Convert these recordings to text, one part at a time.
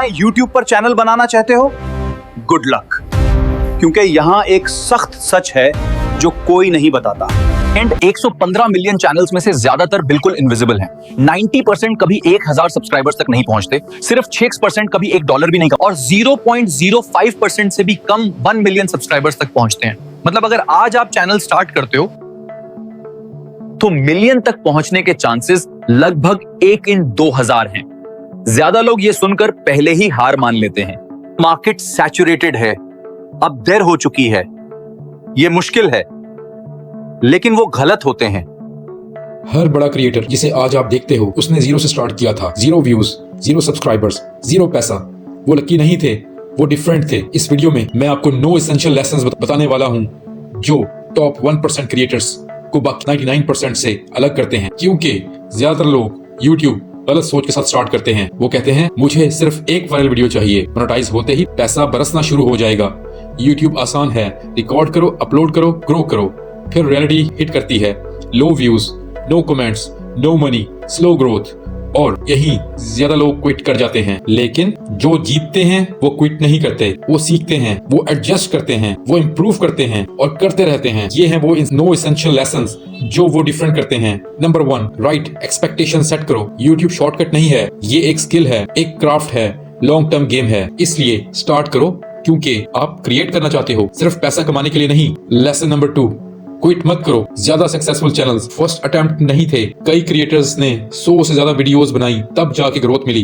YouTube पर channel बनाना चाहते हो, गुड लक, क्योंकि यहां एक सख्त सच है जो कोई नहीं बताता। एंड 115 मिलियन चैनल्स में से ज्यादातर बिल्कुल इनविजिबल हैं। 90% कभी 1000 सब्सक्राइबर्स तक नहीं पहुंचते, सिर्फ 6% कभी $1 भी नहीं, और 0.05% से भी कम 1 मिलियन सब्सक्राइबर्स तक पहुंचते हैं। मतलब अगर आज आप चैनल स्टार्ट करते हो तो मिलियन तक पहुंचने के चांसेस लगभग 1 in 2000 हैं। ज्यादा लोग ये सुनकर पहले ही हार मान लेते हैं। मार्केट सैचुरेटेड है, अब देर हो चुकी है, ये मुश्किल है, लेकिन वो गलत होते हैं। हर बड़ा क्रिएटर जिसे आज आप देखते हो, उसने जीरो से स्टार्ट किया था। 0 व्यूज, 0 सब्सक्राइबर्स, 0 पैसा। वो लकी नहीं थे, वो डिफरेंट थे। इस वीडियो में मैं आपको 9 एसेंशियल लेसन्स बताने वाला हूं जो टॉप 1% क्रिएटर्स को बाकी 99% से अलग करते हैं। क्योंकि ज्यादातर लोग YouTube गलत सोच के साथ स्टार्ट करते हैं। वो कहते हैं मुझे सिर्फ एक वायरल वीडियो चाहिए, मोनेटाइज होते ही पैसा बरसना शुरू हो जाएगा। YouTube आसान है, रिकॉर्ड करो, अपलोड करो, ग्रो करो। फिर रियलिटी हिट करती है, low views, no comments, no money, slow growth, और यही ज्यादा लोग क्विट कर जाते हैं। लेकिन जो जीतते हैं वो क्विट नहीं करते, वो सीखते हैं, वो एडजस्ट करते हैं, वो इम्प्रूव करते हैं और करते रहते हैं। ये है वो 9 एसेंशियल लेसन्स जो वो डिफरेंट करते हैं। नंबर 1, राइट एक्सपेक्टेशन सेट करो। YouTube शॉर्टकट नहीं है, ये एक स्किल है, एक क्राफ्ट है, लॉन्ग टर्म गेम है। इसलिए स्टार्ट करो क्योंकि आप क्रिएट करना चाहते हो, सिर्फ पैसा कमाने के लिए नहीं। लेसन नंबर 2, क्विट मत करो। ज्यादा सक्सेसफुल चैनल्स फर्स्ट अटेम्प्ट नहीं थे। कई क्रिएटर्स ने 100 से ज्यादा वीडियोस बनाई, तब जाके ग्रोथ मिली।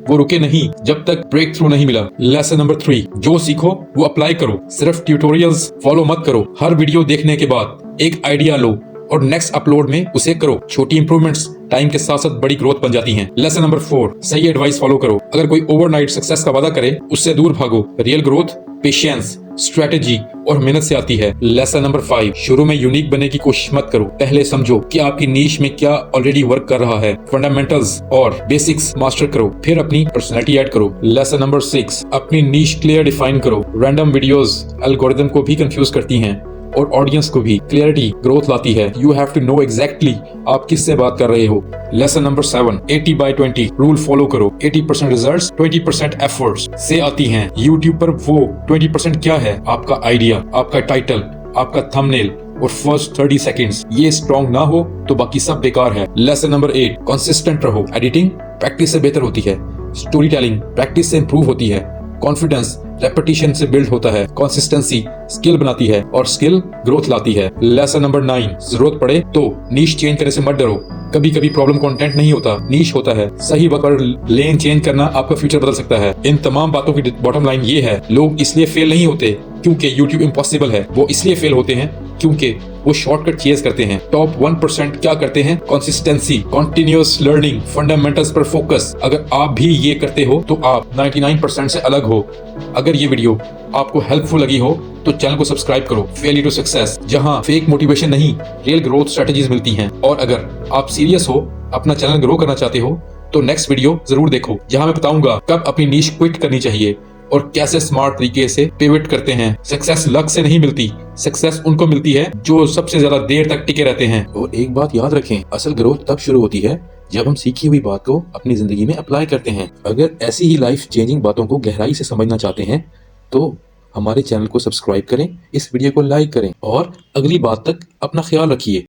वो रुके नहीं जब तक ब्रेक थ्रू नहीं मिला। लेसन नंबर 3, जो सीखो वो अप्लाई करो, सिर्फ ट्यूटोरियल्स फॉलो मत करो। हर वीडियो देखने के बाद एक आइडिया लो और नेक्स्ट अपलोड में उसे करो। छोटी इंप्रूवमेंट्स टाइम के साथ साथ बड़ी ग्रोथ बन जाती हैं। लेसन नंबर 4, सही एडवाइस फॉलो करो। अगर कोई ओवरनाइट सक्सेस का वादा करे, उससे दूर भागो। रियल ग्रोथ पेशेंस, स्ट्रेटेजी और मेहनत से आती है। लेसन नंबर 5, शुरू में यूनिक बनने की कोशिश मत करो। पहले समझो कि आपकी नीश में क्या ऑलरेडी वर्क कर रहा है। फंडामेंटल्स और बेसिक्स मास्टर करो, फिर अपनी पर्सनैलिटी ऐड करो। लेसन नंबर 6, अपनी नीश क्लियर डिफाइन करो। रैंडम वीडियोस एल्गोरिथम को भी कंफ्यूज करती हैं और ऑडियंस को भी। क्लियरिटी ग्रोथ लाती है। You have to know exactly आप किससे बात कर रहे हो। लेसन नंबर 7, 80/20 रूल फॉलो करो। 80% रिजल्ट्स 20% एफर्ट्स से आती हैं। YouTube पर वो 20% क्या है? आपका आइडिया, आपका टाइटल, आपका थंबनेल और फर्स्ट 30 सेकंड्स। ये स्ट्रॉन्ग ना हो तो बाकी सब बेकार है। लेसन नंबर 8, कंसिस्टेंट रहो। एडिटिंग प्रैक्टिस से बेहतर होती है, स्टोरी टेलिंग प्रैक्टिस से इंप्रूव होती है, कॉन्फिडेंस रेपिटेशन से बिल्ड होता है, कंसिस्टेंसी स्किल बनाती है और स्किल ग्रोथ लाती है। लेसन नंबर 9, जरूरत पड़े तो नीश चेंज करने से मत डरो। कभी कभी प्रॉब्लम कंटेंट नहीं होता, नीश होता है। सही वक्त पर लेन चेंज करना आपका फ्यूचर बदल सकता है। इन तमाम बातों की बॉटम लाइन ये है, लोग इसलिए फेल नहीं होते क्योंकि YouTube इम्पॉसिबल है, वो इसलिए फेल होते हैं क्योंकि वो शॉर्टकट चेज करते हैं। टॉप 1% क्या करते हैं? कंसिस्टेंसी, कंटिन्यूअस लर्निंग, फंडामेंटल्स पर फोकस। अगर आप भी ये करते हो तो आप 99% से अलग हो। अगर ये वीडियो आपको हेल्पफुल लगी हो तो चैनल को सब्सक्राइब करो। फेलियर टू सक्सेस, जहां फेक मोटिवेशन नहीं, रियल ग्रोथ स्ट्रेटजीज मिलती हैं। और अगर आप सीरियस हो, अपना चैनल ग्रो करना चाहते हो तो नेक्स्ट वीडियो जरूर देखो, जहां मैं बताऊंगा कब अपनी नीश क्विट करनी चाहिए और कैसे स्मार्ट तरीके से पिवट करते हैं। सक्सेस लक से नहीं मिलती, सक्सेस उनको मिलती है जो सबसे ज्यादा देर तक टिके रहते हैं। और एक बात याद रखें, असल ग्रोथ तब शुरू होती है जब हम सीखी हुई बात को अपनी जिंदगी में अप्लाई करते हैं। अगर ऐसी ही लाइफ चेंजिंग बातों को गहराई से समझना चाहते हैं तो हमारे चैनल को सब्सक्राइब करें, इस वीडियो को लाइक करें और अगली बात तक अपना ख्याल रखिए।